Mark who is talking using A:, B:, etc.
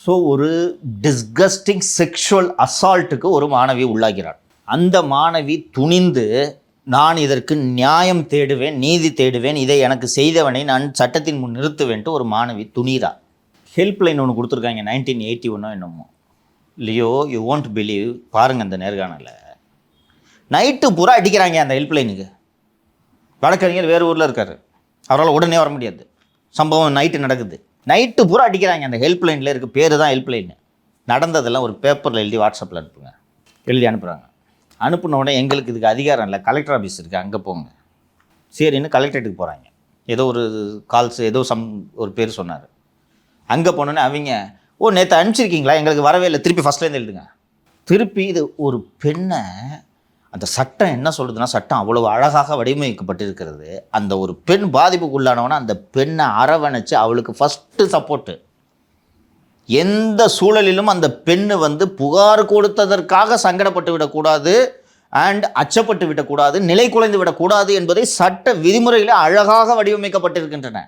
A: So ஒரு disgusting sexual அசால்ட்டுக்கு ஒரு மாணவி உள்ளாகிறாள். அந்த மாணவி துணிந்து நான் இதற்கு நியாயம் தேடுவேன், நீதி தேடுவேன், இதை எனக்கு செய்தவனை நான் சட்டத்தின் முன் நிறுத்துவேன்ட்டு ஒரு மாணவி துணிரா. ஹெல்ப்லைன் ஒன்று கொடுத்துருக்காங்க 1981 என்னமோ. லியோ யூ won't பிலீவ், பாருங்கள் அந்த நேர்காணலை. நைட்டு பூரா அடிக்கிறாங்க அந்த ஹெல்ப்லைனுக்கு. வழக்கறிஞர் வேறு ஊரில் இருக்கார், அவரால் உடனே வர முடியாது. சம்பவம் நைட்டு நடக்குது, நைட்டு பூரா அடிக்கிறாங்க. அந்த ஹெல்ப்லைனில் இருக்க பேர் தான் ஹெல்ப்லைன். நடந்ததெல்லாம் ஒரு பேப்பரில் எழுதி வாட்ஸ்அப்பில் அனுப்புங்க, எழுதி அனுப்புகிறாங்க. அனுப்புன உடனே எங்களுக்கு இதுக்கு அதிகாரம் இல்லை, கலெக்டர் ஆஃபீஸ் இருக்குது அங்கே போங்க. சரின்னு கலெக்டரேட்டுக்கு போகிறாங்க. ஏதோ ஒரு கால்ஸ் ஏதோ ஒரு பேர் சொன்னார். அங்கே போனோன்னே அவங்க நேற்று அனுப்பிச்சிருக்கீங்களா, எங்களுக்கு வரவே இல்லை, திருப்பி ஃபஸ்ட்லேருந்து எழுதுங்க. திருப்பி இது ஒரு பெண்ணை, அந்த சட்டம் என்ன சொல்லுதுன்னா, சட்டம் அவ்வளவு அழகாக வடிவமைக்கப்பட்டிருக்கிறது. அந்த ஒரு பெண் பாதிப்புக்குள்ளானவனா அந்த பெண்ணை அரவணைச்சு அவளுக்கு ஃபஸ்ட்டு சப்போர்ட்டு. எந்த சூழலிலும் அந்த பெண்ணு புகார் கொடுத்ததற்காக சங்கடப்பட்டு விடக்கூடாது, அண்ட் அச்சப்பட்டு விடக்கூடாது, நிலை குலைந்து விடக்கூடாது என்பதை சட்ட விதிமுறைகளை அழகாக வடிவமைக்கப்பட்டிருக்கின்றன.